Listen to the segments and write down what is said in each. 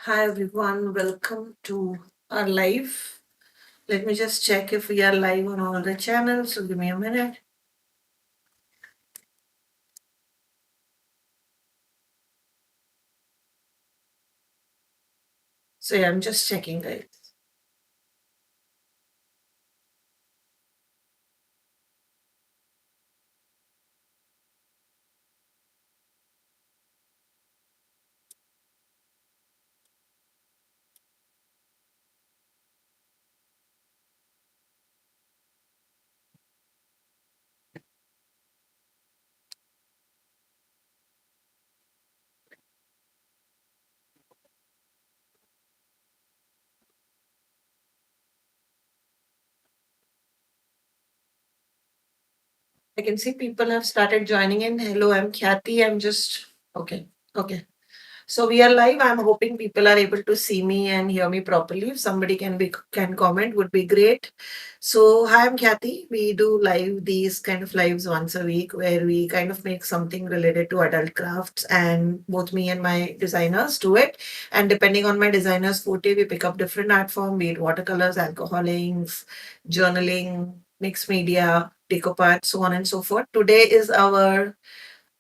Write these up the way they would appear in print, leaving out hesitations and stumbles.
Hi everyone, welcome to our live. Let me just check if we are live on all the channels. So give me a minute. So yeah, I'm just checking, guys. I can see people have started joining in. Hello, I'm Khyati. I'm just okay. Okay. So we are live. I'm hoping people are able to see me and hear me properly. If somebody can comment, would be great. So hi, I'm Khyati. We do live these kind of lives once a week where we kind of make something related to adult crafts, and both me and my designers do it. And depending on my designer's forte, we pick up different art form, be it watercolors, alcohol inks, journaling, mixed media, decoupage, so on and so forth. Today is our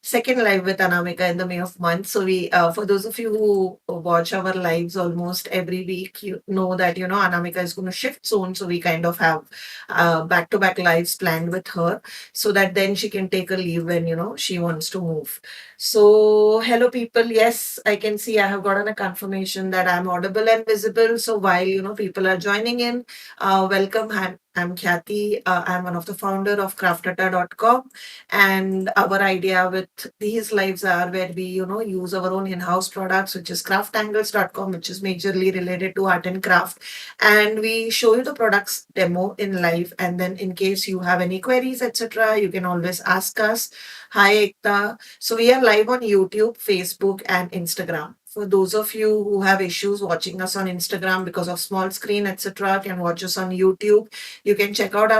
second live with Anamika in the May of month. So we, for those of you who watch our lives almost every week, you know that Anamika is going to shift soon. So we kind of have back-to-back lives planned with her, so that then she can take a leave when she wants to move. So hello people, yes, I can see I have gotten a confirmation that I'm audible and visible. So while people are joining in, welcome. I'm Khyati. I'm one of the founder of craftata.com, and our idea with these lives are where we use our own in-house products, which is CrafTangles.com, which is majorly related to art and craft, and we show you the products demo in live, and then in case you have any queries, etc., you can always ask us. Hi Ekta. So we are live on YouTube, Facebook, and Instagram. For those of you who have issues watching us on Instagram because of small screen, etc., can watch us on YouTube. You can check out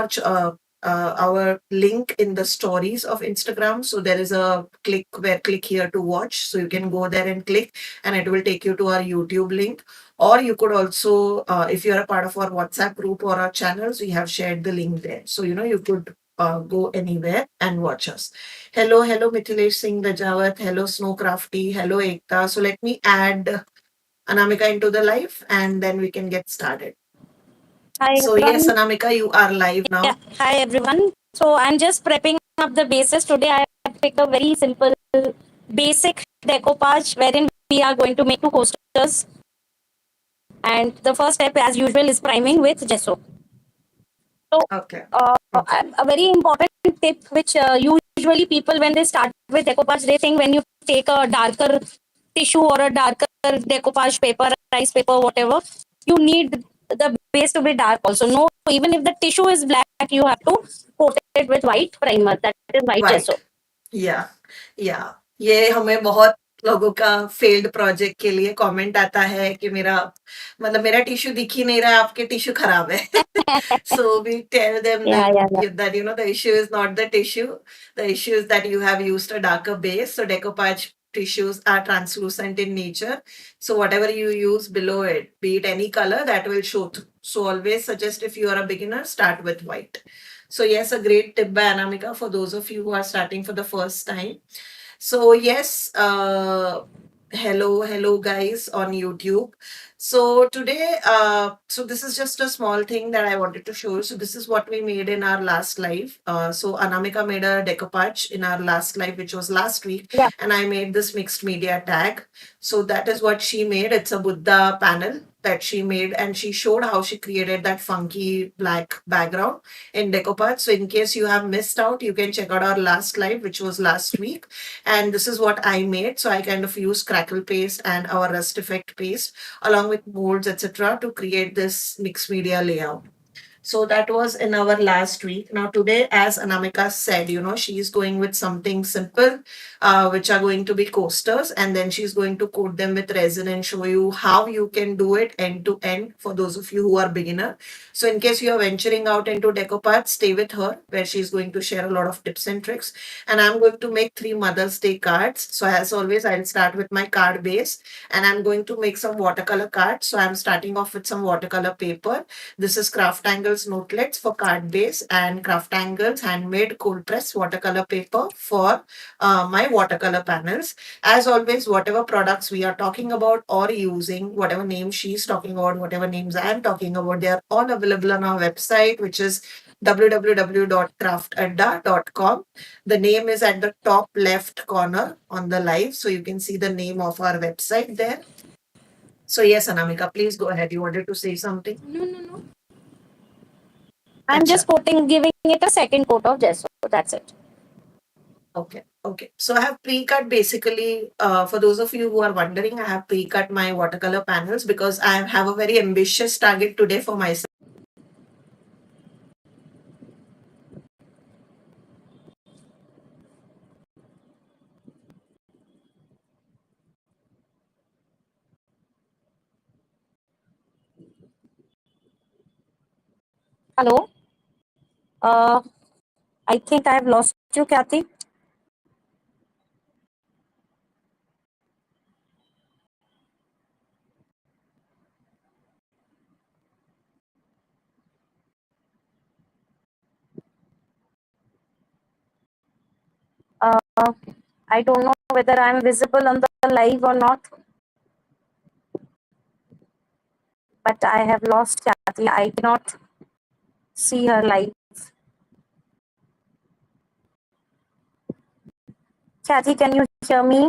our link in the stories of Instagram. So there is a click here to watch. So you can go there and click, and it will take you to our YouTube link. Or you could also, if you're a part of our WhatsApp group or our channels, we have shared the link there. So you could go anywhere and watch us. Hello, Mithilesh Singh Rajawat. Hello, Snow Crafty. Hello, Ekta. So let me add Anamika into the live, and then we can get started. Hi So yes, everyone. Anamika, you are live Yeah, now. hi everyone. So I'm just prepping up the bases. Today I have picked a very simple, basic decoupage wherein we are going to make two coasters. And the first step, as usual, is priming with gesso. So Okay. Okay. a very important tip, which usually people when they start with decoupage, they think when you take a darker tissue or a darker decoupage paper, rice paper, whatever, you need the base to be dark also. No, even if the tissue is black, you have to coat it with white primer, that is white Right. gesso. या या ये हमें बहुत लोगों का failed project के लिए comment आता है कि मेरा टिश्यू दिख ही नहीं रहा है, आपके टिश्यू खराब है. So we tell them Yeah, that yeah, yeah. the issue is not the tissue. The issue is that you have used a darker base. So decoupage tissues are translucent in nature. So whatever you use below it, be it any color, that will show through. So always suggest, if you are a beginner, start with white. So yes, a great tip by Anamika for those of you who are starting for the first time. So yes, hello guys on YouTube. So today, so this is just a small thing that I wanted to show you. So this is what we made in our last live. So Anamika made a decoupage in our last live, which was last week, Yeah. and I made this mixed media tag. So that is what she made. It's a Buddha panel that she made, and she showed how she created that funky black background in decoupage. So in case you have missed out, you can check out our last live, which was last week. And this is what I made. So I kind of used crackle paste and our rust effect paste along with molds, etc., to create this mixed media layout. So that was in our last week. Now today, as Anamika said, she's going with something simple, which are going to be coasters, and then she's going to coat them with resin and show you how you can do it end to end for those of you who are beginner. So in case you are venturing out into decoupage, stay with her where she's going to share a lot of tips and tricks. And I'm going to make 3 Mother's Day cards. So as always, I'll start with my card base, and I'm going to make some watercolor cards. So I'm starting off with some watercolor paper. This is CrafTangles Notelets for card base and CrafTangles handmade cold press watercolor paper for my watercolor panels. As always, whatever products we are talking about or using, whatever names she's talking about, whatever names I'm talking about, they are all available on our website, which is www.craftadda.com. The name is at the top left corner on the live, so you can see the name of our website there. So yes, Anamika, please go ahead. You wanted to say something? No. I'm just giving it a second coat of gesso. That's it. Okay. Okay. So I have pre-cut basically, for those of you who are wondering, I have pre-cut my watercolor panels because I have a very ambitious target today for myself. Hello. Uh, I think I have lost you, Khyati. Uh, I don't know whether I'm visible on the live or not, but I have lost Khyati. I cannot see her live. Khyati, can you hear me?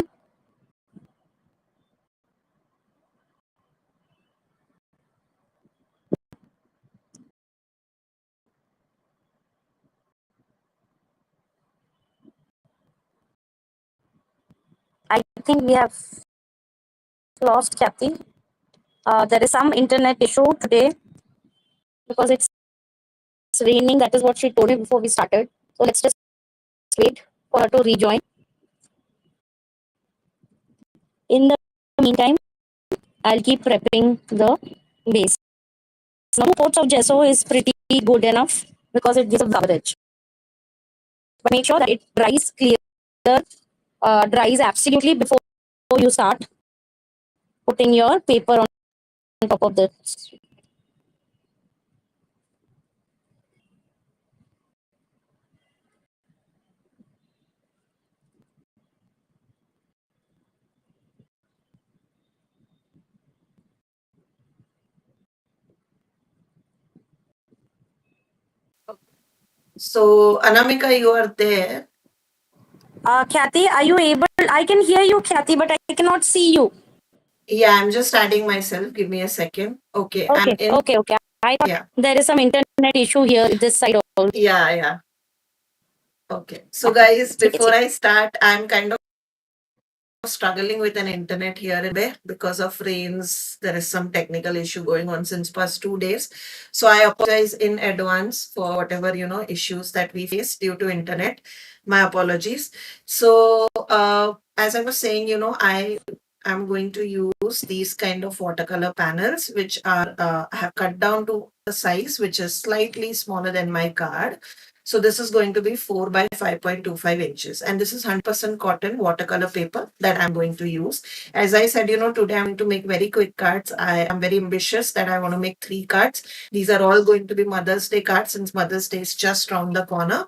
I think we have lost Khyati. There is some internet issue today because it's raining. That is what she told me before we started. So let's just wait for her to rejoin. In the meantime, I'll keep prepping the base. Now, 2 coats of gesso is pretty good enough because it gives a coverage. But make sure that it dries clear, dries absolutely before you start putting your paper on top of this. So Anamika, you are there. Khyati, are you able? I can hear you, Khyati, but I cannot see you. Yeah, I'm just adding myself. Give me a second. Okay, I'm in. Okay. I thought Yeah, there is some internet issue here this side also. yeah. Okay. So Yeah, guys, it's before I start, I'm kind of struggling with an internet here and there because of rains. There is some technical issue going on since past 2 days. So I apologize in advance for whatever, issues that we face due to internet. My apologies. So as I was saying, I am going to use these kind of watercolor panels, which are I have cut down to a size which is slightly smaller than my card. So this is going to be 4 by 5.25 inches. And this is 100% cotton watercolor paper that I'm going to use. As I said, today I'm going to make very quick cards. I am very ambitious that I want to make 3 cards. These are all going to be Mother's Day cards since Mother's Day is just around the corner.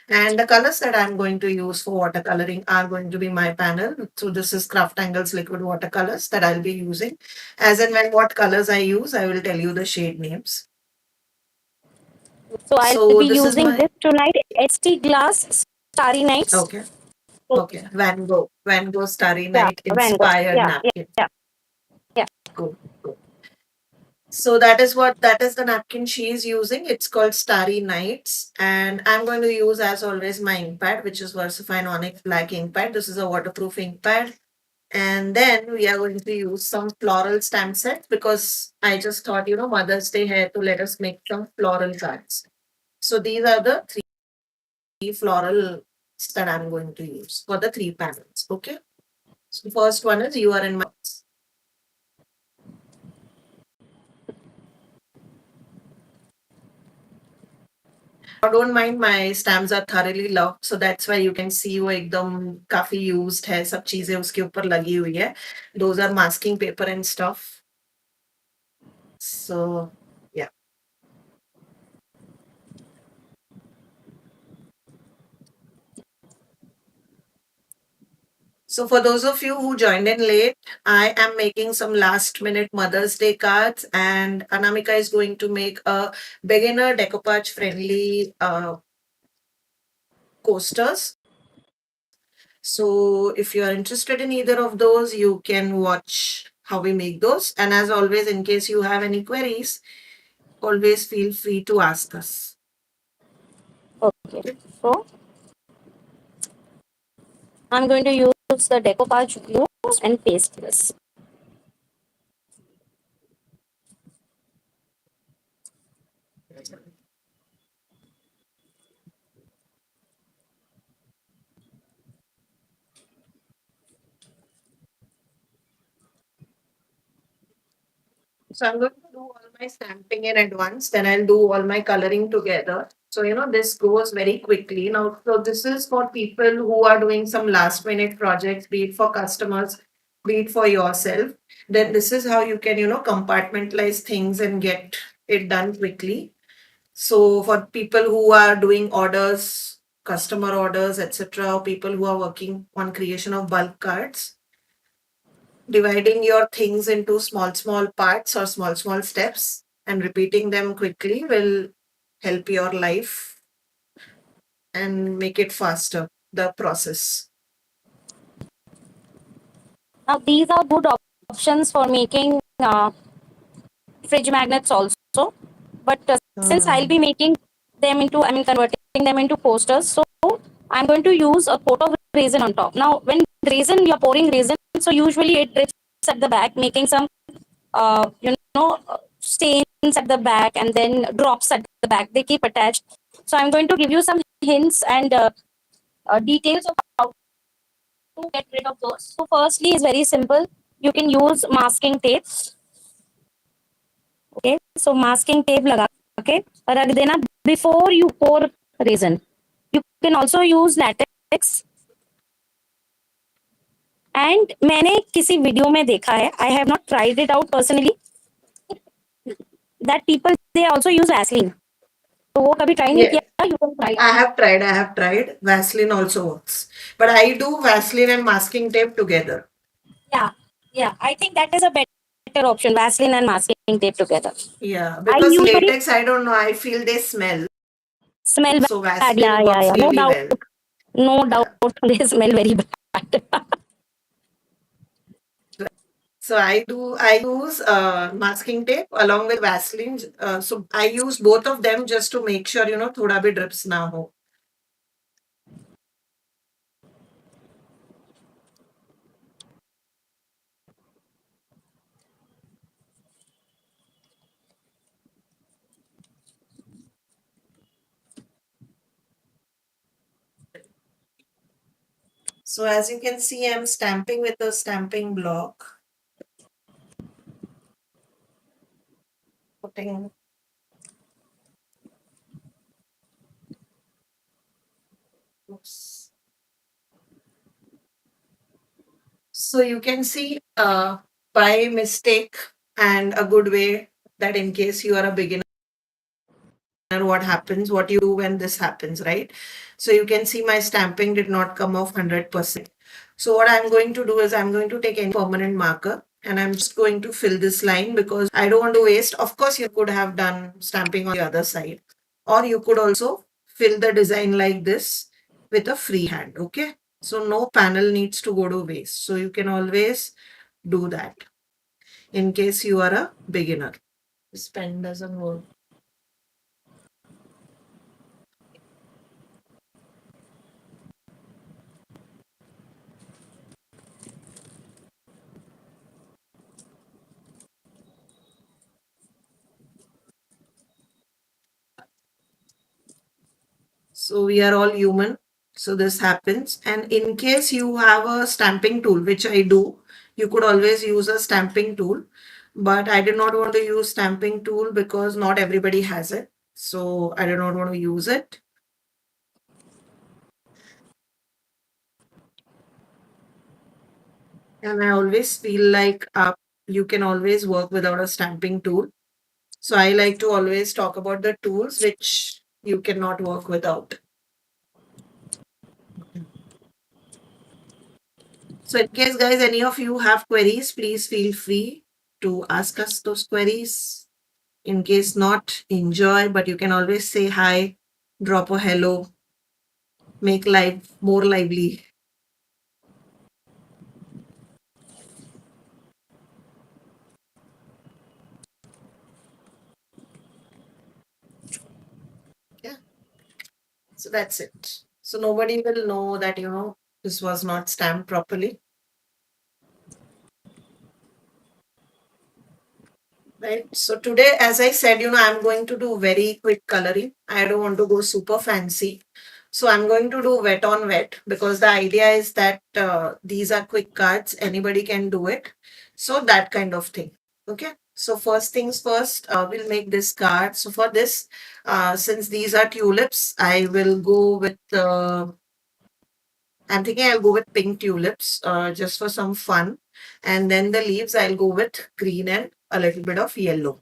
And the colors that I'm going to use for watercoloring are going to be my panel. So this is CrafTangles liquid watercolors that I'll be using. As and when what colors I use, I will tell you the shade names. So I'll So be this is using my, this tonight. ST glass starry nights. okay. Okay, Van Gogh Starry Yeah, Night Van Gogh. inspired napkin. Yeah. Yeah. Cool, cool. So that is the napkin she is using. It's called Starry Nights, and I'm going to use as always my ink pad, which is Versafine Onyx Black ink pad. This is a waterproof ink pad. And then we are going to use some floral stamp sets because I just thought, Mother's Day here to let us make some floral cards. So these are the three floral that I'm going to use for the three panels. Okay. So first one is You Are in My Thoughts. Now don't mind, my stamps are thoroughly loved, so that's why you can see वो एकदम काफी used है, सब चीजें उसके ऊपर लगी हुई है. Those are masking paper and stuff. So yeah. So for those of you who joined in late, I am making some last minute Mother's Day cards, and Anamika is going to make a beginner decoupage friendly coasters. So if you are interested in either of those, you can watch how we make those. And as always, in case you have any queries, always feel free to ask us. Okay. So I'm going to use the decoupage glue and paste this. So I'm going to do all my stamping in advance, then I'll do all my coloring together. So, this goes very quickly. Now, so this is for people who are doing some last minute projects, be it for customers, be it for yourself. Then this is how you can, compartmentalize things and get it done quickly. So for people who are doing orders, customer orders, etc., or people who are working on creation of bulk cards, dividing your things into small parts or small steps and repeating them quickly will help your life and make it faster, the process. Now these are good options for making fridge magnets also. But since I'll be making them into, I mean, converting them into posters, so I'm going to use a coat of resin on top. Now, when resin, you're pouring resin, so usually it drips at the back, making some, stains at the back and then drops at the back. They keep attached. So I'm going to give you some hints and details of how to get rid of those. So firstly, is very simple. You can use masking tape. Okay, so masking tape लगा के रख देना before you pour resin. You can also use latex. And मैंने किसी video में देखा है, I have not tried it out personally, that people they also use Vaseline. तो वो कभी try नहीं Yeah, किया, you can try. I have tried. I have tried. Vaseline also works. But I do Vaseline and masking tape together. Yeah, yeah, I think that is a better option, Vaseline and masking tape together. Yeah, I because usually latex, I don't know, I feel they smell. smell So bad. Yeah, Vaseline yeah, works yeah. No really doubt. well. No doubt. Yeah. They smell very bad. So I use masking tape along with Vaseline. So I use both of them just to make sure, thoda bhi drips na ho. So as you can see, I'm stamping with a stamping block. Putting. Oops. So you can see by mistake and a good way that in case you are a beginner, what happens, what you do when this happens, right? So you can see my stamping did not come off 100%. So what I'm going to do is I'm going to take any permanent marker and I'm just going to fill this line because I don't want to waste. Of course, you could have done stamping on the other side, or you could also fill the design like this with a freehand. Okay. So no panel needs to go to waste. So you can always do that in case you are a beginner. This pen doesn't work. So we are all human. So this happens. And in case you have a stamping tool, which I do, you could always use a stamping tool. But I did not want to use stamping tool because not everybody has it. So I did not want to use it. And I always feel like you can always work without a stamping tool. So I like to always talk about the tools which you cannot work without. So in case guys, any of you have queries, please feel free to ask us those queries. In case not, enjoy, but you can always say hi, drop a hello, make life more lively. Yeah. So that's it. So nobody will know that, this was not stamped properly. Right. So today, as I said, I'm going to do very quick coloring. I don't want to go super fancy. So I'm going to do wet on wet because the idea is that these are quick cards. Anybody can do it. So that kind of thing. Okay. So first things first, we'll make this card. So for this, since these are tulips, I will go with, I'm thinking I'll go with pink tulips just for some fun. And then the leaves, I'll go with green and a little bit of yellow.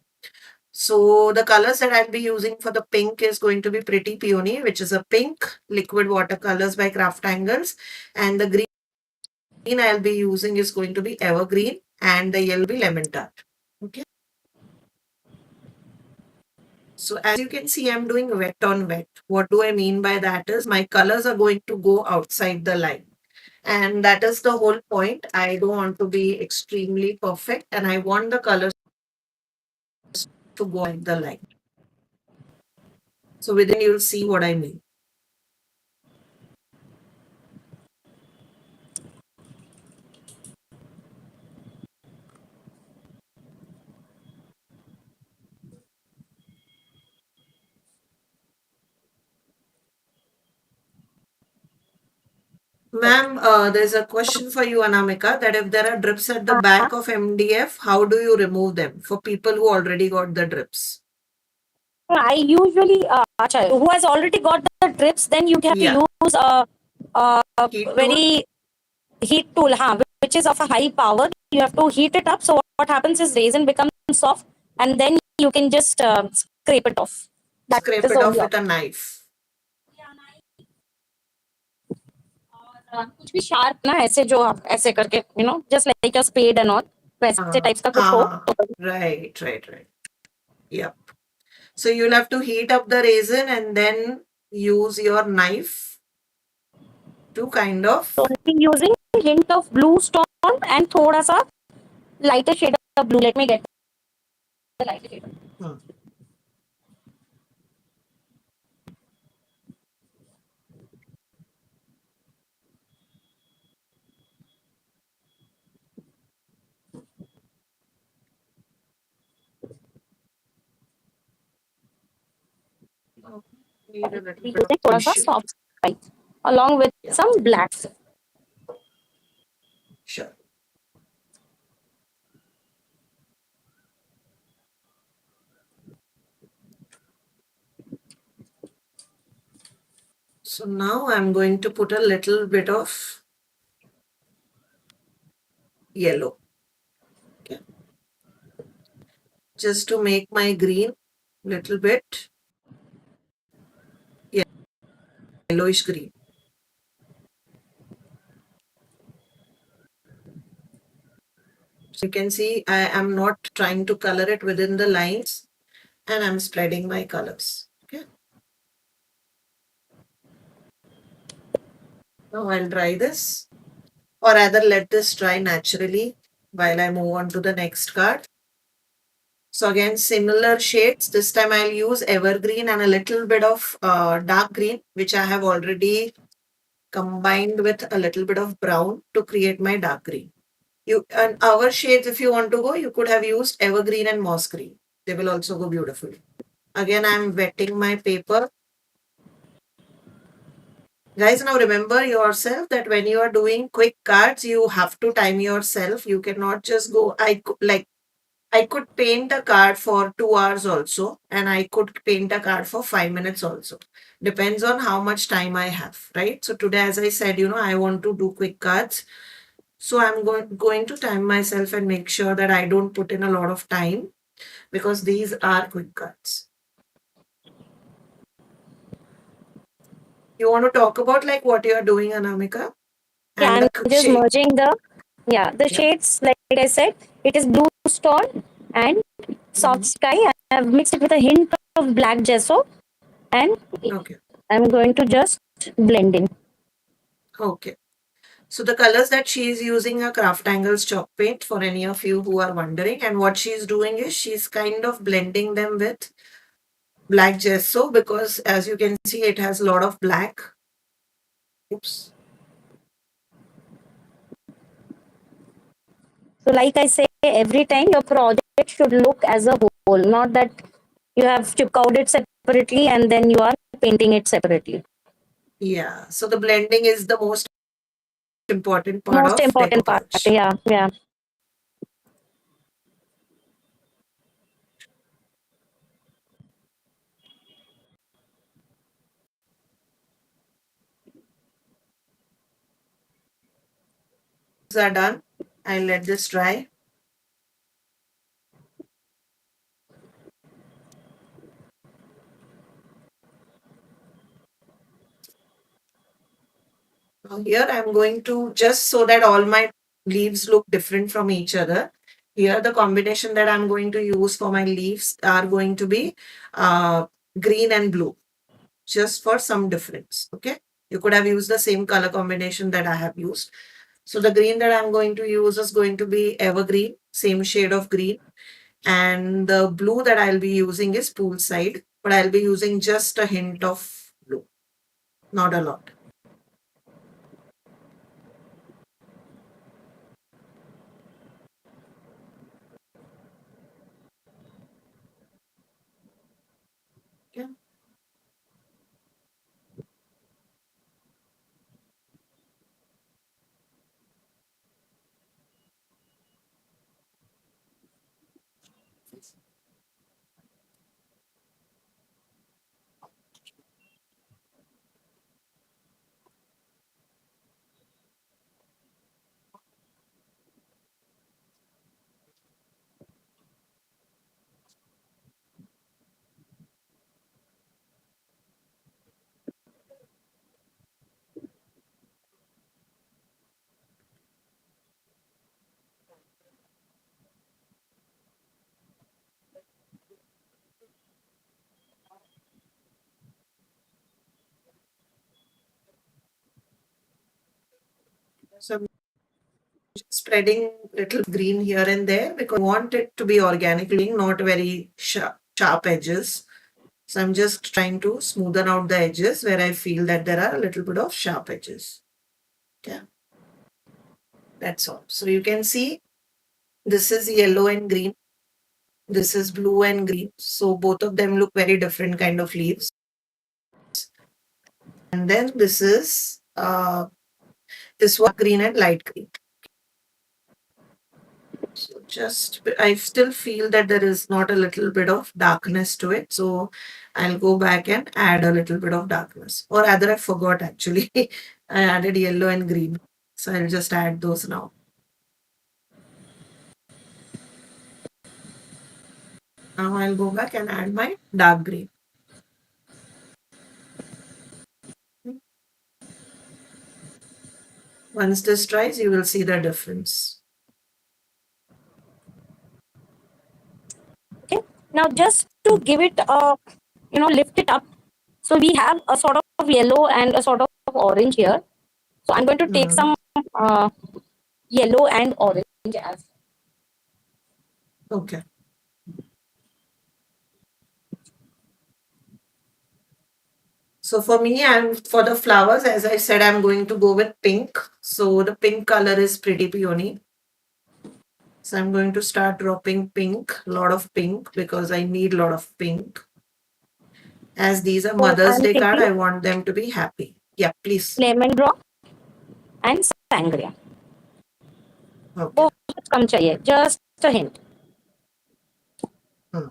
So the colors that I'll be using for the pink is going to be Pretty Peony, which is a pink liquid watercolors by CrafTangles. And the green I'll be using is going to be Evergreen and the yellow will be Lemon Tart. Okay. So as you can see, I'm doing wet on wet. What do I mean by that is my colors are going to go outside the line. And that is the whole point. I don't want to be extremely perfect and I want the colors to go at the line. So within you'll see what I mean. Ma'am, there's a question for you, Anamika, that if there are drips at the back of MDF, how do you remove them for people who already got the drips? I usually, who has already got the drips, then you have to Yeah, use a heat tool. very heat tool, which is of a high power. You have to heat it up. So what happens is resin becomes soft, and then you can just scrape it off. That Scrape is it the off only with a option. knife. कुछ भी sharp ना ऐसे जो आप ऐसे करके just like a spade and all वैसे Uh, types का कुछ हो uh, right, right, right. Yep. So you'll have to heat up the resin and then use your knife to kind तो of. Using hint of blue stone and थोड़ा सा lighter shade of blue let me get the lighter shade Hmm. Need a little bit of using थोड़ा सा tissue. Soft white along with Yeah, some black. sure. So now I'm going to put a little bit of yellow. Okay. Just to make my green little bit yellowish green. So you can see I am not trying to color it within the lines and I'm spreading my colors. Okay. Now I'll dry this or rather let this dry naturally while I move on to the next card. So again, similar shades. This time I'll use evergreen and a little bit of dark green, which I have already combined with a little bit of brown to create my dark green. You and our shades, if you want to go, you could have used evergreen and moss green. They will also go beautiful. Again, I'm wetting my paper. Guys, now remember yourself that when you are doing quick cards, you have to time yourself. You cannot just go. I could paint a card for 2 hours also, and I could paint a card for 5 minutes also. Depends on how much time I have, right? So today, as I said, I want to do quick cards. So I'm going to time myself and make sure that I don't put in a lot of time because these are quick cards. You want to talk about like what you are doing, Anamika, Yeah, and I'm the just shape? merging the Yeah. shades, like I said, it is blue stone and soft Mhm. sky. I have mixed it with a hint of black gesso, and Okay. I'm going to just blend in. Okay. So the colors that she is using are CrafTangles chalk paint for any of you who are wondering. And what she's doing is she's kind of blending them with black gesso because as you can see, it has a lot of black. Oops. So, like I say, every time your project should look as a whole, not that you have chip out it separately and then you are painting it separately. Yeah. So the blending is the most important part Most of important part. decoupage. Yeah, yeah. These are done. I'll let this dry. Now here I'm going to just so that all my leaves look different from each other. Here the combination that I'm going to use for my leaves are going to be uh, green and blue, just for some difference. Okay. You could have used the same color combination that I have used. So the green that I'm going to use is going to be evergreen, same shade of green. And the blue that I'll be using is poolside, but I'll be using just a hint of blue, not a lot. Okay. So I'm spreading little green here and there because I want it to be organically, not very sharp edges. So I'm just trying to smoothen out the edges where I feel that there are a little bit of sharp edges. Yeah, that's all. So you can see this is yellow and green. This is blue and green. So both of them look very different kind of leaves. And then this is this one green and light green. So just I still feel that there is not a little bit of darkness to it. So I'll go back and add a little bit of darkness. Or rather I forgot actually. I added yellow and green. So I'll just add those now. Now I'll go back and add my dark green. Once this dries, you will see the difference. Okay. Now, just to give it lift it up. So we have a sort of yellow and a sort of orange here. So I'm going to take Hmm. some uh, yellow and orange as. Okay. So for me, I'm for the flowers, as I said, I'm going to go with pink. So the pink color is pretty peony. So I'm going to start dropping pink, a lot of pink because I need a lot of pink. As these are So Mother's I'm Day card, thinking, I want them to be happy. Yeah, please. lemon drop and sangria. Okay. बहुत कम चाहिए, just a hint. Hmm.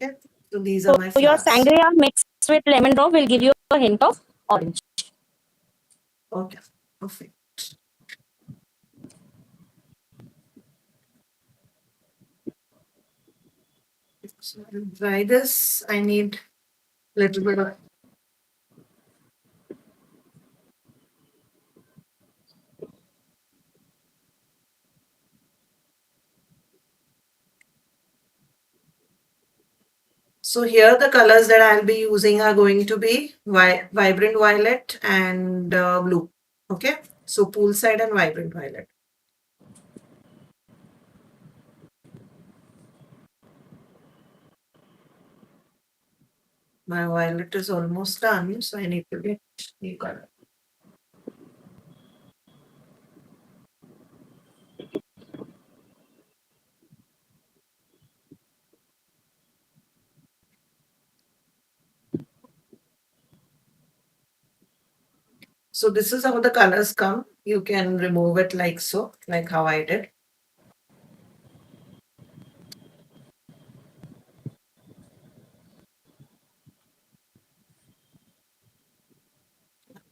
Yeah. So these are So my your flowers. sangria mixed with lemon drop will give you a hint of orange. Okay. Perfect. So to dry this, I need little bit of. So here the colors that I'll be using are going to be vibrant violet and blue. Okay. So poolside and vibrant violet. My violet is almost done, so I need to get new color. So this is how the colors come. You can remove it like so, like how I did.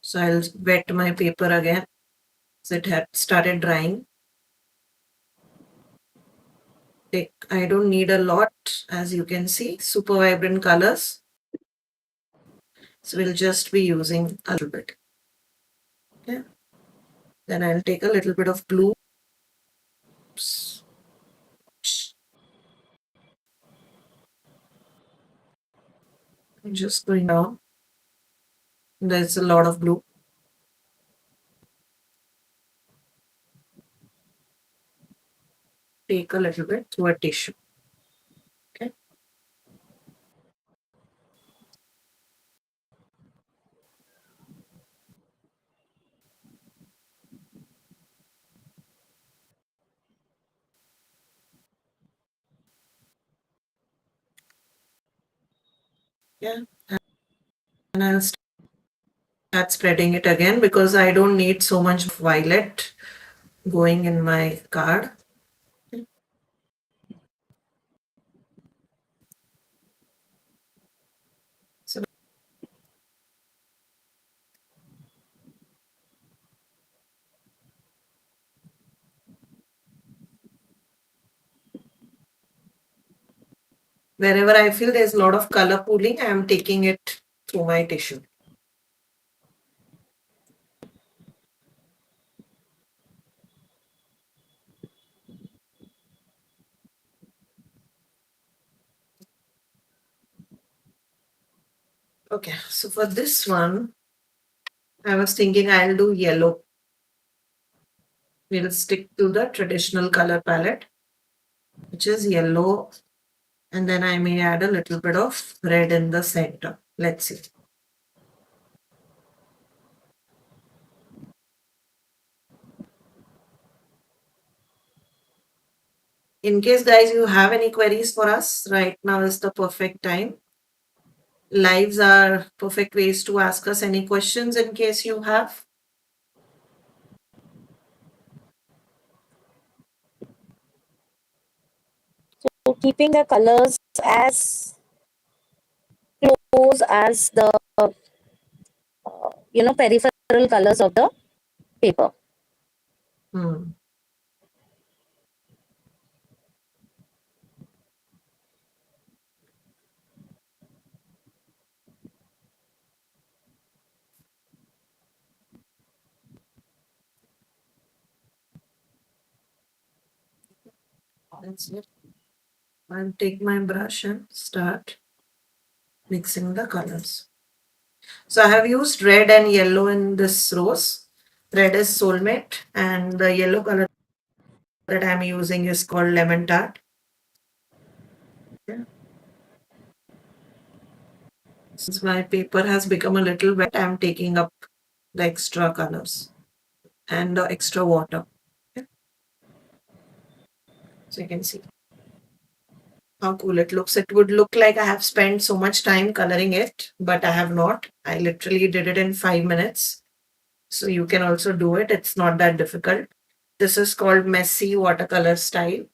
So I'll wet my paper again. So it had started drying. I don't need a lot, as you can see, super vibrant colors. So we'll just be using a little bit. Okay. Then I'll take a little bit of blue. I'm just going down. There's a lot of blue. Take a little bit through a tissue. Okay. Yeah. And I'll start spreading it again because I don't need so much violet going in my card. So wherever I feel there's a lot of color pooling, I am taking it through my tissue. Okay, so for this one, I was thinking I'll do yellow. We'll stick to the traditional color palette, which is yellow, and then I may add a little bit of red in the center. Let's see. In case, guys, you have any queries for us, right now is the perfect time. Lives are perfect ways to ask us any questions in case you have. So keeping the colors as close as the peripheral colors of the paper. Hmm. That's it. I'll take my brush and start. mixing the colors. So I have used red and yellow in this rose. Red is soulmate, and the yellow color that I'm using is called lemon tart. Yeah. Since my paper has become a little wet, I'm taking up the extra colors and the extra water. Okay. So you can see how cool it looks. It would look like I have spent so much time coloring it, but I have not. I literally did it in 5 minutes. So you can also do it. It's not that difficult. This is called messy watercolor style.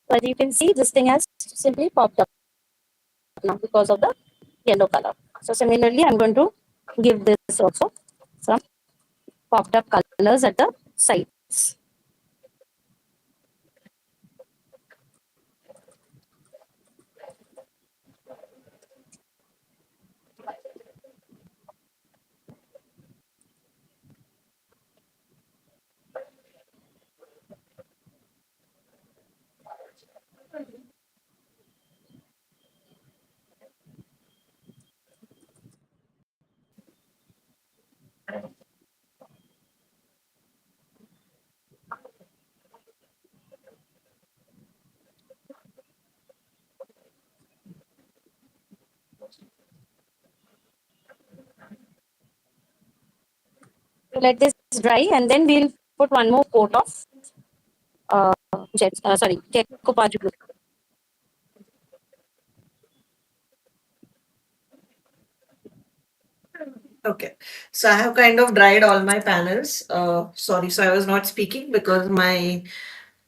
So as you can see, this thing has simply popped up now because of the yellow color. So similarly, I'm going to give this also some popped up colors at the sides. Let this dry, and then we'll put one more coat of decoupage glue. Okay. So I have kind of dried all my panels. Sorry, so I was not speaking because my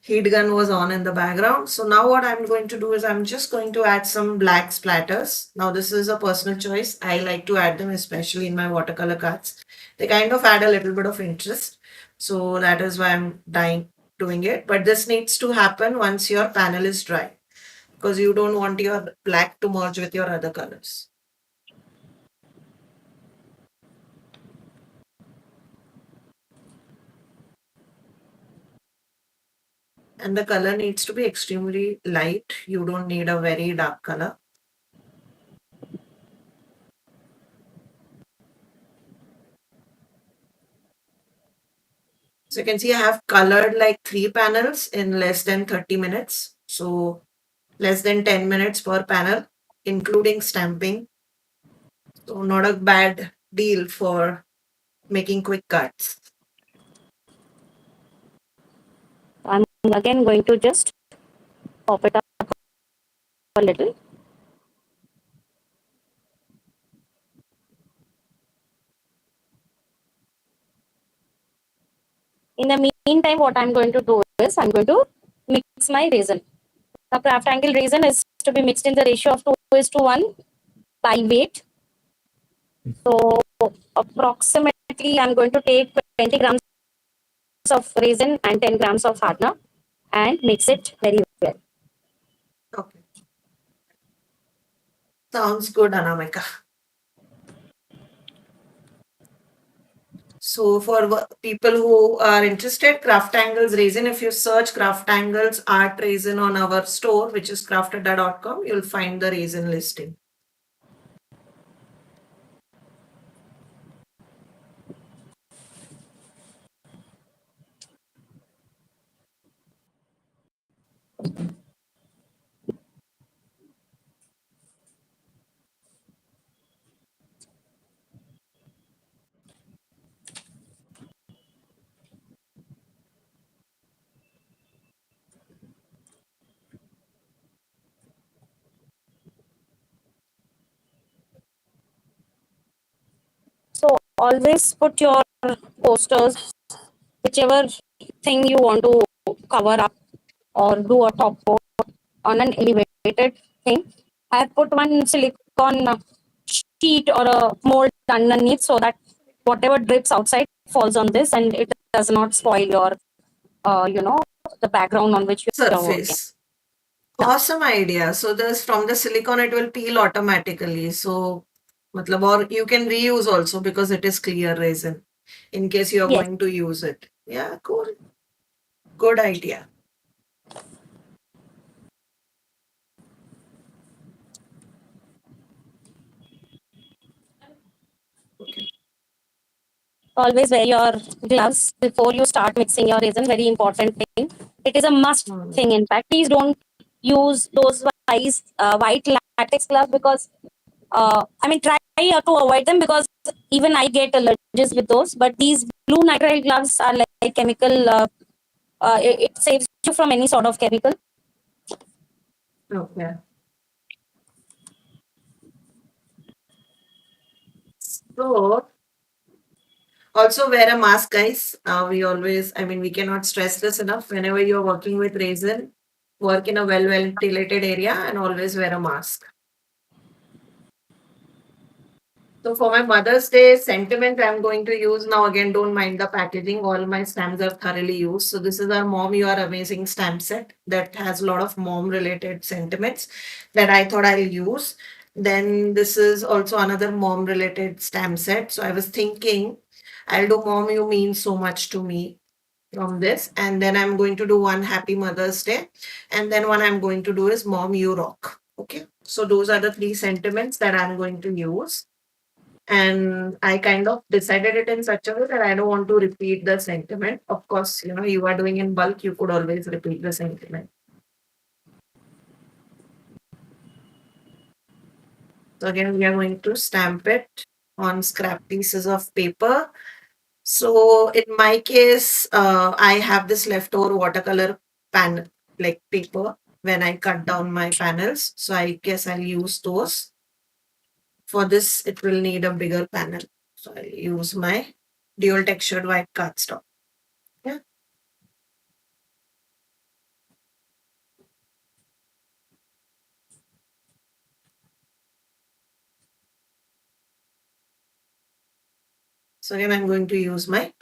heat gun was on in the background. So now what I'm going to do is I'm just going to add some black splatters. Now this is a personal choice. I like to add them especially in my watercolor cards. They kind of add a little bit of interest. So that is why I'm doing it. But this needs to happen once your panel is dry because you don't want your black to merge with your other colors. And the color needs to be extremely light. You don't need a very dark color. So you can see I have colored like 3 panels in less than 30 minutes. So less than 10 minutes per panel, including stamping. So not a bad deal for making quick cuts. I'm again going to just pop it up a little. In the meantime, what I'm going to do is I'm going to mix my resin. The craft angle resin is to be mixed in the ratio of 2:1 by weight. So approximately I'm going to take 20 grams of resin and 10 grams of hardener and mix it very well. Okay. Sounds good, Anamika. So for people who are interested, CraftTangles resin, if you search CraftTangles art resin on our store, which is craftada.com, you'll find the resin listing. So always put your posters, whichever thing you want to cover up or do a top coat on an elevated thing. I have put one silicone sheet or a mold underneath so that whatever drips outside falls on this and it does not spoil your, you know, the background on which you are working. Surface. Awesome idea. So this from the silicone it will peel automatically. So matlab, or you can reuse also because it is clear resin in case you are Yes. going to use it. Yeah, cool. Good idea. Okay. Always wear your gloves before you start mixing your resin. Very important thing. It is a must Hmm. thing. In fact, please don't use those white latex gloves because I mean try to avoid them because even I get allergies with those. But these blue nitrile gloves are like chemical. It saves you from any sort of chemical. Okay. So also wear a mask, guys. We always, I mean, we cannot stress this enough. Whenever you're working with resin, work in a well ventilated area and always wear a mask. So for my Mother's Day sentiment, I'm going to use now again. Don't mind the packaging. All my stamps are thoroughly used. So this is our Mom, You Are Amazing stamp set that has a lot of mom related sentiments that I thought I'll use. Then this is also another mom related stamp set. So I was thinking I'll do Mom, You Mean So Much to Me from this. And then I'm going to do one Happy Mother's Day. And then one I'm going to do is Mom, You Rock. Okay. So those are the three sentiments that I'm going to use. And I kind of decided it in such a way that I don't want to repeat the sentiment. Of course, you know, you are doing in bulk, you could always repeat the sentiment. So again, we are going to stamp it on scrap pieces of paper. So in my case, I have this leftover watercolor pan like paper when I cut down my panels. So I guess I'll use those. For this, it will need a bigger panel. So I'll use my dual textured white cardstock. Yeah. So again, I'm going to use my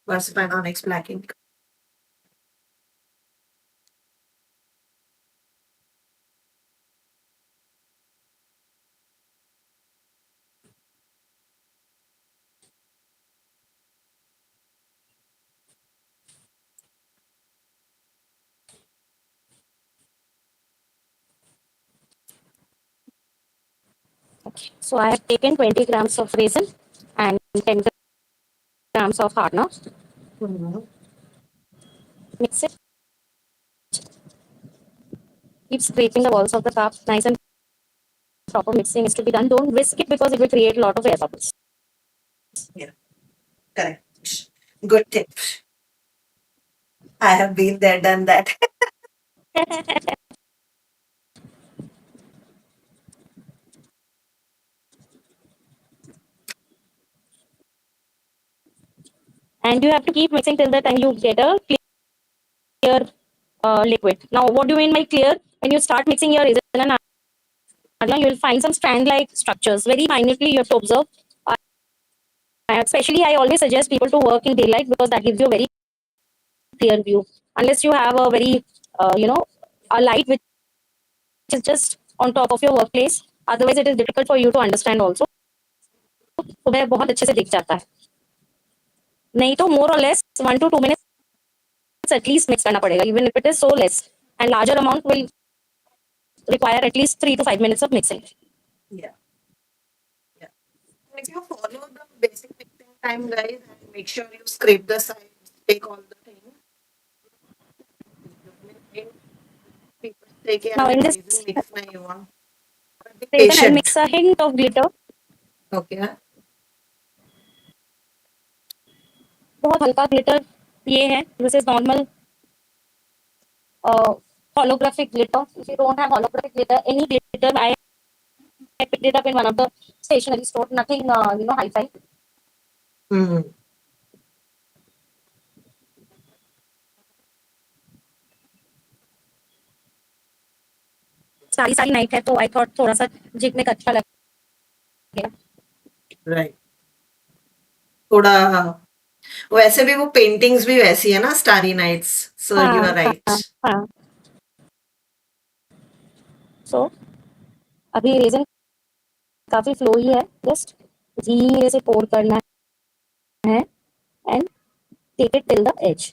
Versatile Onyx black ink. So I have taken 20 grams of resin and 10 grams of hardener. Mhm. Mix it. Keep scraping the walls of the cup. Nice and proper mixing is to be done. Don't whisk it because it will create a lot of air bubbles. Yeah, correct. Good tip. I have been there, done that. And you have to keep mixing till the time you get a clear liquid. Now, what do you mean by clear? When you start mixing your resin and hardener, you will find some strand-like structures. Very minutely, you have to observe. Especially, I always suggest people to work in daylight because that gives you a very clear view. Unless you have a very, a light which is just on top of your workplace. Otherwise, it is difficult for you to understand also. तो वह बहुत अच्छे से दिख जाता है नहीं तो more or less 1 to 2 minutes at least mix करना पड़ेगा even if it is so less and larger amount will require at least 3 to 5 minutes of mixing. Yeah, yeah. And if you follow the basic mixing time, guys, and make sure you scrape the sides, take all the things. People say कि Now यार in this amazing mix नहीं हुआ. But be resin I'll patient. mix a hint of glitter. Okay. बहुत हल्का glitter ये है this is normal uh, holographic glitter. If you don't have holographic glitter any glitter I picked it up in one of the stationery store nothing high-fi. Hmm. सारी सारी night है, तो I thought थोड़ा सा zig में अच्छा लगेगा। Right, थोड़ा वैसे भी वो पेंटिंग्स भी वैसी है ना, स्टारी नाइट्स, सो हाँ यू आर राइट। हाँ हाँ। सो अभी रेजन काफी फ्लो ही है, जस्ट धीरे से पोर करना है and take it till the edge.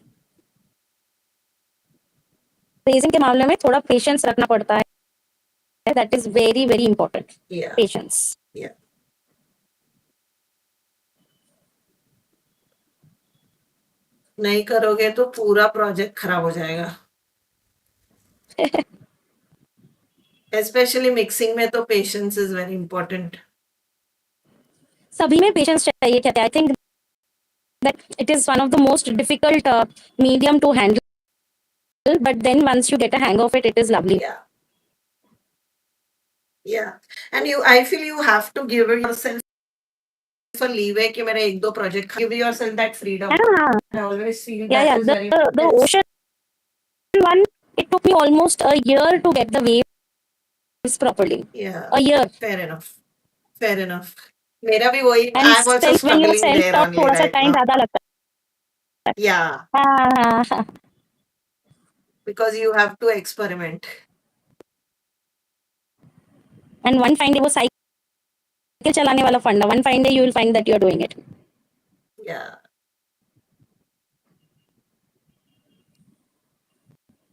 Resin के मामले में थोड़ा पेशेंस रखना पड़ता है, that is very very important, yeah patience. या नहीं करोगे तो पूरा प्रोजेक्ट खराब हो जाएगा, स्पेशली मिक्सिंग में तो पेशेंस इज वेरी इंपॉर्टेंट। सभी में पेशेंस चाहिए कहते हैं। I think that it is one of the most difficult medium to handle, but then once you get a hang of it, it is lovely. Yeah yeah and you, I feel you have to give yourself a leeway कि मेरे एक दो project, give yourself that freedom. हाँ, I always feel yeah, that yeah. is very The it's, ocean one, it took me almost a year to get the waves properly. yeah, A year. fair enough, fair enough. मेरा भी वही, And I'm also when you're struggling there self-taught, only थोड़ा सा right time now. ज्यादा लगता है। Yeah, हाँ हाँ हाँ। because you have to experiment. And one fine day वो साइकिल चलाने वाला फंडा, one fine day you will find that you are doing it. Yeah,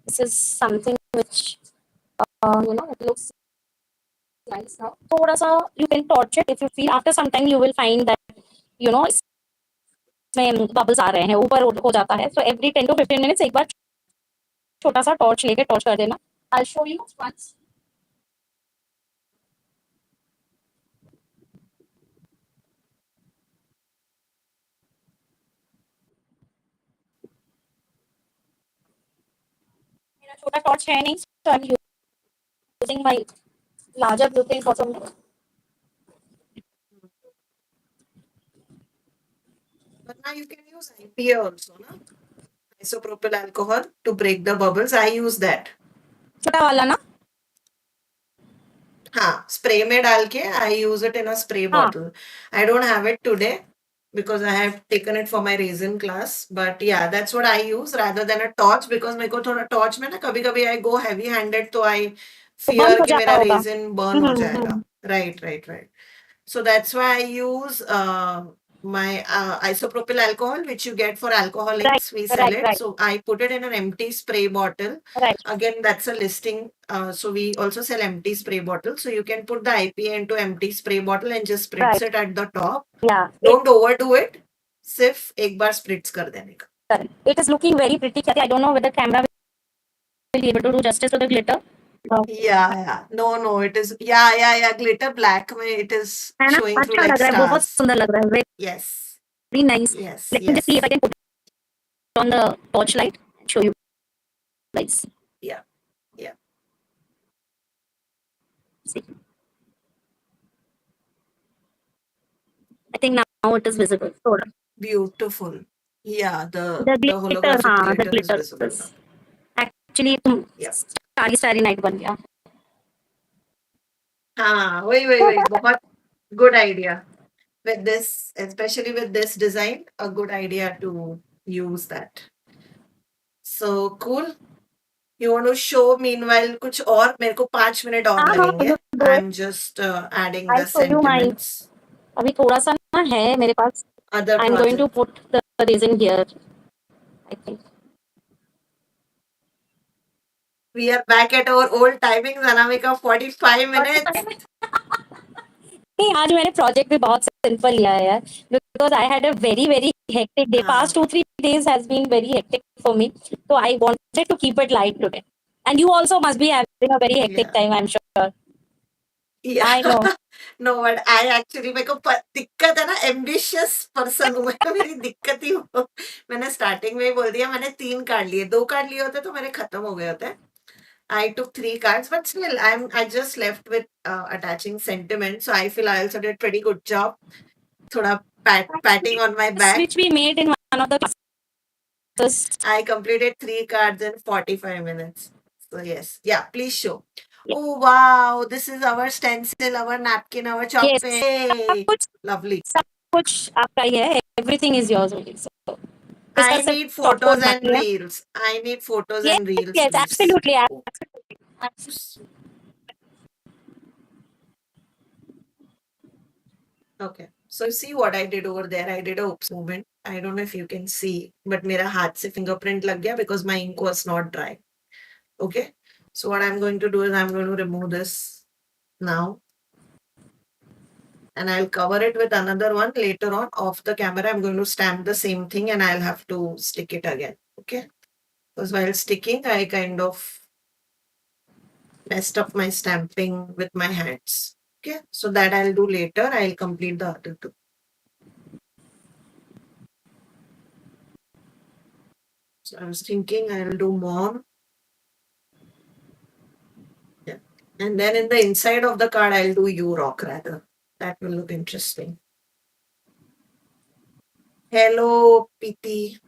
This is something which it looks nice now. थोड़ा सा you can torch it if you feel. After some time you will find that इसमें bubbles आ रहे हैं, ऊपर हो जाता है. So every 10 to 15 minutes एक बार छोटा सा टॉर्च लेके टॉर्च कर देना. I'll show you once. मेरा छोटा टॉर्च है नहीं, so I'm using my larger blueprint for some. but now you can use IPA also, na? Isopropyl alcohol to break the bubbles. I use that. छोटा वाला ना. हाँ, spray में डाल के I use it in a spray हाँ. bottle. I don't have it today because I have taken it for my resin class. But yeah, that's what I use rather than a torch, because मेरे को थोड़ा torch में ना कभी-कभी I go heavy handed, तो I तो बंद fear हो कि जाता मेरा होगा. resin burn हो जाएगा. Right, right, right. So that's why I use my isopropyl alcohol, which you get for alcohol Right, inks. We sell right, it. right, So I put it in an empty spray bottle. right, Again, that's a listing. So we also sell empty spray bottles. So you can put the IPA into empty spray bottle and just spritz right. it at the top. Yeah. Don't overdo it. सिर्फ एक बार स्प्रिट्स कर देने का. It is looking very pretty. I don't know whether camera will be able to do justice to the glitter. Yeah, yeah. No, no, it is. Yeah, yeah, yeah. Glitter black में it is है ना, showing through अच्छा like लग रहा है, बहुत stars. सुंदर लग रहा है. Yes, Very nice. yes, Let me just see if I yes. can put it on the torch light and show you guys. Yeah, yeah. See. I think now it is visible. थोड़ा. Beautiful. Yeah, The the glitter, holographic हाँ, the glitter is glitter visible is now. actually तुम Yeah. सारी सारी night बन गया. हाँ, वही बहुत good idea. With this, especially with this design, a good idea to use that. So cool. You want to show meanwhile कुछ और, मेरे को 5 मिनट और हाँ हाँ, लगेंगे. you do it. I'm just adding I'll the show you my. sentiments. अभी थोड़ा सा ना है मेरे पास. Other I'm going to project. put the resin here. I think. We are back at our old timings, Anamika, 45 minutes. नहीं, आज मैंने project भी बहुत सिंपल लिया है यार, because I had a very very hectic day. Past 2-3 days has been very hectic for me, so I wanted to keep it light today. And you also must be having a very hectic Yeah. time, I'm sure. Yeah. I know. No, but I actually, मेरे को दिक्कत है ना, ambitious person हूँ मैं. मेरी दिक्कत ही हो, मैंने स्टार्टिंग में ही बोल दिया. मैंने 3 कार्ड लिए, 2 कार्ड लिए होते तो मेरे खत्म हो गए होते. I took 3 cards, but still, I just left with attaching sentiment. So I feel I also did pretty good job. थोड़ा patting on my back. Which we made in one of the classes. I completed 3 cards in 45 minutes. So yes, yeah, please show. Oh wow, this is our stencil, our napkin, our chalk Yes. pen. सब Hey, कुछ lovely. सब कुछ आपका ही है. Everything is yours only. So इसका I सिर्फ need top photos coat and बाकी है. reels. I need photos Yes, and reels, yes, please. absolutely, absolutely, absolutely. Oops. Okay. So you see what I did over there? I did a oops movement. I don't know if you can see, but मेरा हाथ से fingerprint लग गया because my ink was not dry. Okay. So what I'm going to do is I'm going to remove this now and I'll cover it with another one later on off the camera. I'm going to stamp the same thing and I'll have to stick it again. Okay. Because while sticking, I kind of messed up my stamping with my hands. Okay. So that I'll do later. I'll complete the other two. So I was thinking I'll do mom. Yeah. And then in the inside of the card, I'll do you rock rather. That will look interesting. Hello, PT.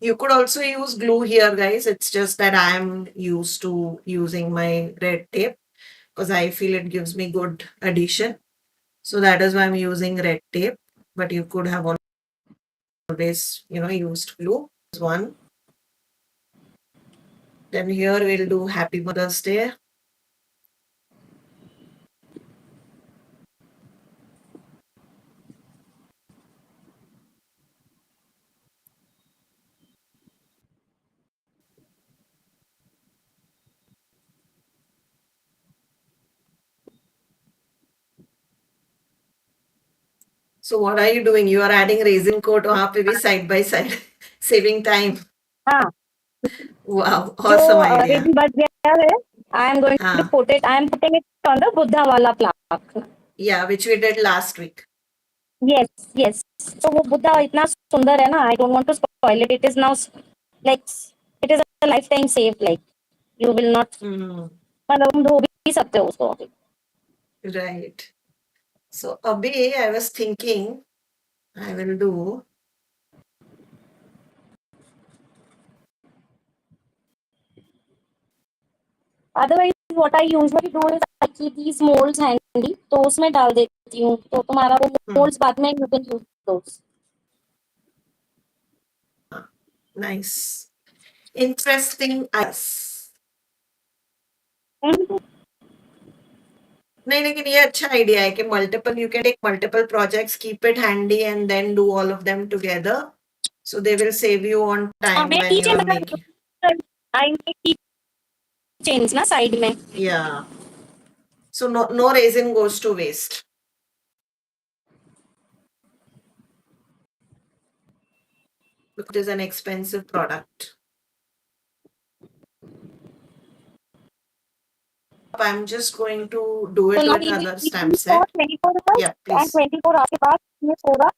You could also use glue here, guys. It's just that I'm used to using my red tape because I feel it gives me good addition. So that is why I'm using red tape. But you could have always, used glue. One. Then here we'll do Happy Mother's Day. So what are you doing? You are adding resin coat वहाँ पे भी side by side, saving time. हाँ, Wow, जो awesome idea. Resin बच गया है, I am going to Ah, put it. I am putting it on the Buddha वाला plaque. yeah, which we did last week. Yes, yes. So वो बुद्धा इतना सुंदर है ना. I don't want to spoil it. It is now like it is a lifetime save. Like you will not. Hmm, मतलब तुम धो भी सकते हो उसको अभी. right. So Abhi, I was thinking I will do. Otherwise, what I usually do is I keep these molds handy. तो उसमें डाल देती हूँ. तो तुम्हारा वो Hmm, molds बाद में you can use those. nice. Interesting ideas. And नहीं लेकिन ये अच्छा आइडिया है कि multiple you can take multiple projects keep it handy and then do all of them together so they will save you on time मैं when you keychain are मतलब making I make keychains ना side में. Yeah so no resin goes to waste because it is an expensive product. I'm just going to do तो it now with leave it another stamp for set. 24 hours Yeah, and please. 24 hours के बाद ये पूरा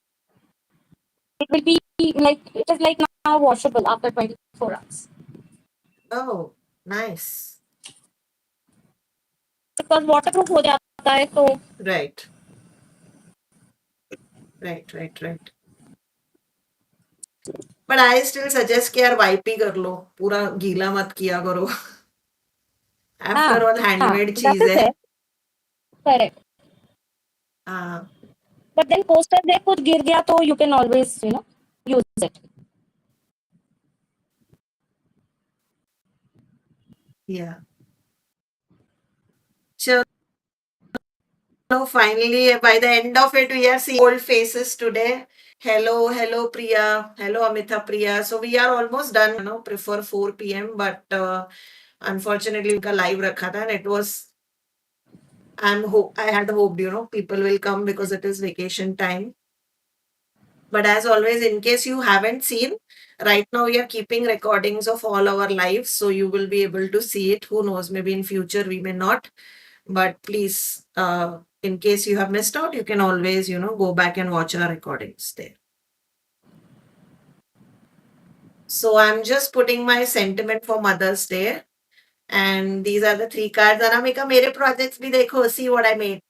it will be like it is like now washable after 24 hours. Oh, nice. Because waterproof हो जाता है तो Right, right. But I still suggest कि यार वाइप ही कर लो पूरा गीला मत किया करो हाँ आफ्टर ऑल हाँ हैंडमेड that चीज is है है correct. हाँ But then poster से कुछ गिर गया तो you can always use it. या चलो finally by the end of it we are seeing old faces today. Hello Priya, hello Amita Priya. So we are almost done. Prefer 4 p.m. but unfortunately उनका live रखा था and it was I had hoped people will come because it is vacation time. But as always, in case you haven't seen, right now we are keeping recordings of all our lives, so you will be able to see it. Who knows, maybe in future we may not. But please, in case you have missed out, you can always, go back and watch our recordings there. So I'm just putting my sentiment for Mother's Day. And these are the 3 cards. Anamika, मेरे projects भी देखो, see what I made.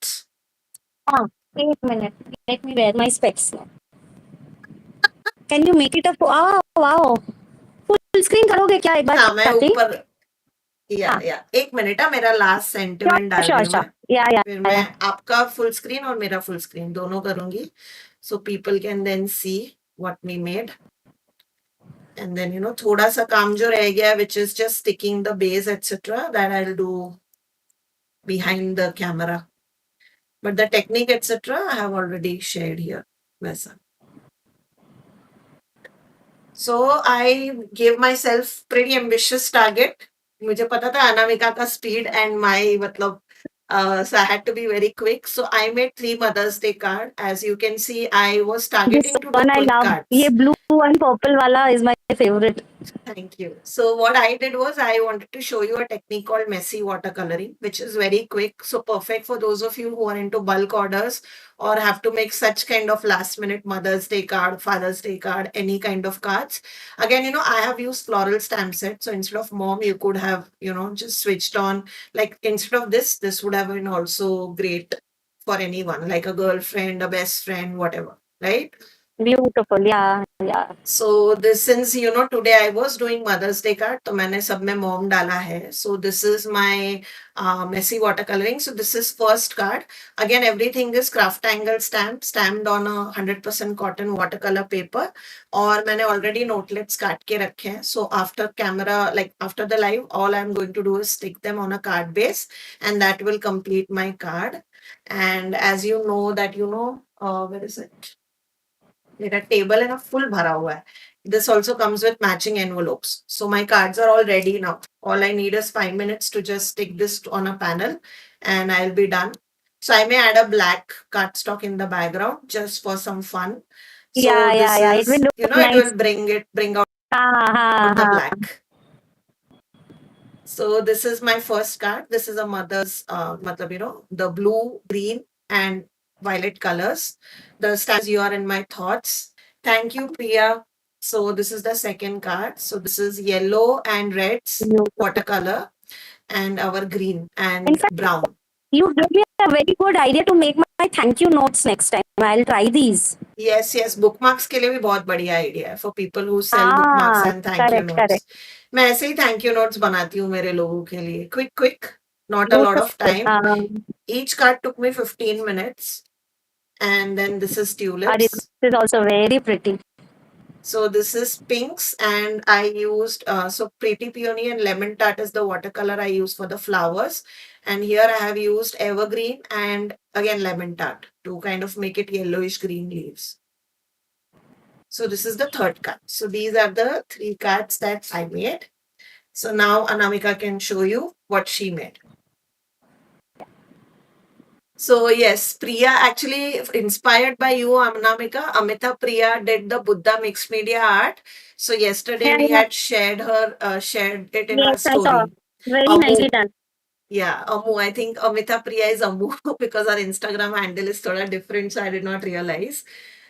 हाँ, 8 minutes. Let me wear my specs now. Can you make it up? Ah, wow, full screen करोगे क्या एक बार हाँ मैं ख्याति? ऊपर हाँ, या एक मिनट, मेरा लास्ट सेंटिमेंट श्योर डाल रही श्योर हूँ श्योर, मैं। या फिर मैं या आपका फुल स्क्रीन और मेरा फुल स्क्रीन दोनों करूंगी, so people can then see what we made. And then थोड़ा सा काम जो रह गया which is just sticking the base etcetera, that I will do behind the camera. But the technique, etc., I have already shared here. वैसा. So I gave myself pretty ambitious target. मुझे पता था अनामिका का speed and my मतलब so I had to be very quick. So I made 3 Mother's Day card. As you can see, I was this targeting to do one I quick love, ये cards. Blue and purple वाला is my favourite. Thank you. So what I did was I wanted to show you a technique called messy watercoloring, which is very quick. So perfect for those of you who are into bulk orders or have to make such kind of last minute Mother's Day card, Father's Day card, any kind of cards. Again, I have used floral stamp set. So instead of mom, you could have, just switched on, like instead of this would have been also great for anyone, like a girlfriend, a best friend, whatever, right? Beautiful, या So this, since today I was doing Mother's Day card, तो मैंने सब में mom डाला है. So this is my messy watercoloring. So this is first card. Again, everything is CrafTangle stamp, stamped on a 100% cotton watercolor paper. और मैंने already notelets काट के रखे हैं. So after camera, like after the live, all I'm going to do is stick them on a card base, and that will complete my card. And as you know that where is it? मेरा table है ना full भरा हुआ है. This also comes with matching envelopes. So my cards are all ready now. All I need is 5 minutes to just stick this on a panel and I'll be done. So I may add a black cardstock in the background just for some fun. So this या it is, will look it nice. will bring out हाँ हाँ the हाँ. black. So this is my first card. This is a mother's, the blue, green, and violet colors. The stand you are in my thoughts. Thank you, Priya. So this is the second card. So this is yellow and reds watercolor, and our green In and fact, brown. you gave me a very good idea to make my thank you notes next time. I'll try these. Yes, bookmarks के लिए भी बहुत बढ़िया idea है for people who sell bookmarks हाँ, and thank you correct notes. Correct, मैं ऐसे ही thank you notes बनाती हूँ मेरे लोगों के लिए. Quick, not a lot of beautiful. time. Each card took me 15 minutes. And then this is This tulips. is also very pretty. So this is pinks, and I used so Pretty Peony and Lemon Tart is the watercolor I use for the flowers. And here I have used evergreen and again lemon tart to kind of make it yellowish green leaves. So this is the third card. So these are the 3 cards that I made. So now Anamika can show you what she made. So yes, Priya actually inspired by you, Anamika. Amita Priya did the Buddha mixed media art. So yesterday we Yeah, had shared it in our yes, I saw. story. Very nicely Amu, done. yeah, Amu. I think Amita Priya is Amu because our Instagram handle is thoda different, so I did not realize.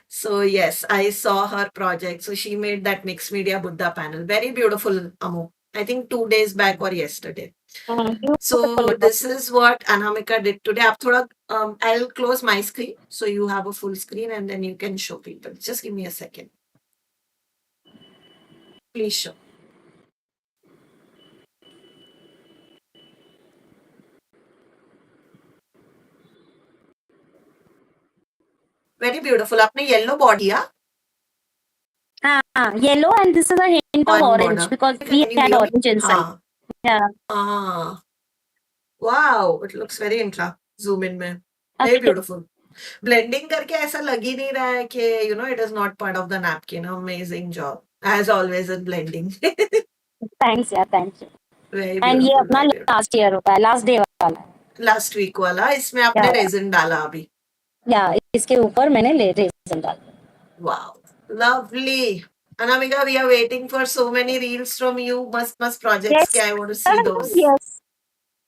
So yes, I saw her project. So she made that mixed media Buddha panel. Very beautiful, Amu. I think 2 days back or yesterday. Beautiful So it was. this is what Anamika did today. आप थोड़ा, I'll close my screen so you have a full screen and then you can show people. Just give me a second. Please show. Very beautiful. आपने yellow body किया Yellow and this is a hint of on orange border. because we Can you had hear me? orange inside. हाँ. Yeah. Wow, it looks very intra. Zoom in में. Very Okay. beautiful. Blending करके ऐसा लग ही नहीं रहा है कि it is not part of the napkin. Amazing job. As always in blending. Thanks, yeah, thank you. Very And ये beautiful, अपना very beautiful. last year होता है, last day वाला. Last week वाला इसमें आपने Yeah, resin डाला अभी. yeah. इसके ऊपर मैंने रेज़न डाला. Wow, lovely. Anamika, we are waiting for so many reels from you. Must projects. Yes, I want to see those. yes,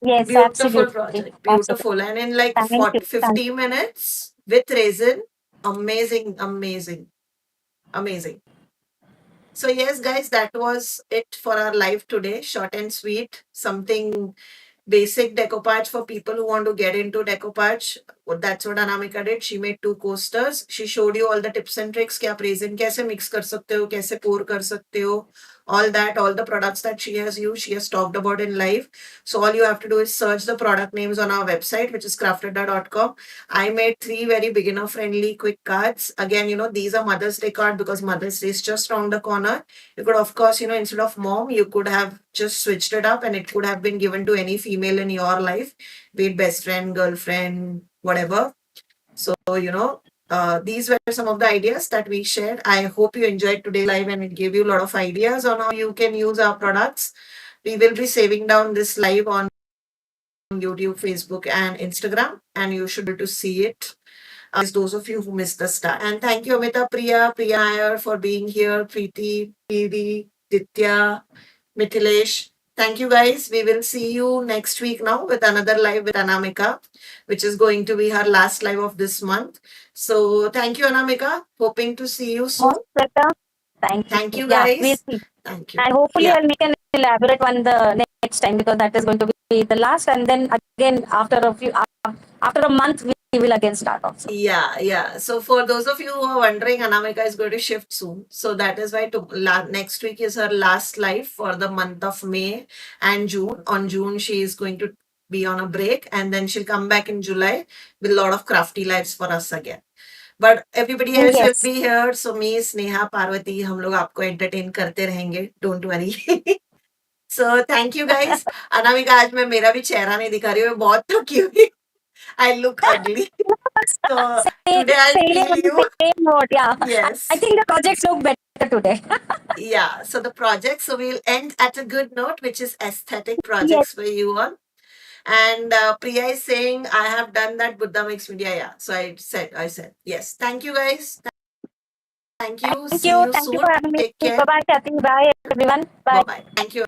yes, Beautiful absolutely, project. absolutely. Beautiful. And in like Thank you, 40, thank 50 minutes with resin. Amazing, amazing, amazing. So yes, guys, that was it for our live today. Short and sweet. Something basic decoupage for people who want to get into decoupage. That's what Anamika did. She made 2 coasters. She showed you all the tips and tricks. कि आप resin कैसे mix कर सकते हो, कैसे pour कर सकते हो. All that, all the products that she has used, she has talked about in live. So all you have to do is search the product names on our website, which is crafted.com. I made 3 very beginner friendly quick cards. Again, these are Mother's Day card because Mother's Day is just around the corner. You could, of course, instead of mom, you could have just switched it up and it could have been given to any female in your life, be it best friend, girlfriend, whatever. So, these were some of the ideas that we shared. I hope you enjoyed today's live and it gave you a lot of ideas on how you can use our products. We will be saving down this live on YouTube, Facebook, and Instagram, and you should be able to see it. Those of you who missed the start. And thank you, Amita, Priya Nair for being here, Preeti, Pidi, Ditya, Mithilesh. Thank you guys. We will see you next week now with another live with Anamika, which is going to be her last live of this month. So thank you, Anamika. Hoping to see you soon. Shweta. Thank Thank you. you Yeah, we'll guys. see. Thank you. And hopefully Yeah. we can elaborate one the next time because that is going to be the last. And then again, after a month, we will again start also. Yeah. So for those of you who are wondering, Anamika is going to shift soon. So that is why next week is her last live for the month of May and June. On June, she is going to be on a break and then she'll come back in July with a lot of crafty lives for us again. But everybody else will Yes. be here. So me, Sneha, Parvati, हम लोग आपको entertain करते रहेंगे. Don't worry. So thank you guys. Anamika आज मैं मेरा भी चेहरा नहीं दिखा रही हूँ, मैं बहुत थकी हुई. I look ugly. So today I'll feel you. Same note, yeah. Yes. I think the projects look better today. Yeah. So the project. So we'll end at a good note, which is aesthetic Yes. projects for you all. And Priya is saying, I have done that Buddha Mix Media. Yeah. So I said, yes. Thank you guys. Thank you. Thank See you. you Thank you soon. for having me. Take care. Bye bye, Khyati. Bye, everyone. Bye. Bye bye. Thank you.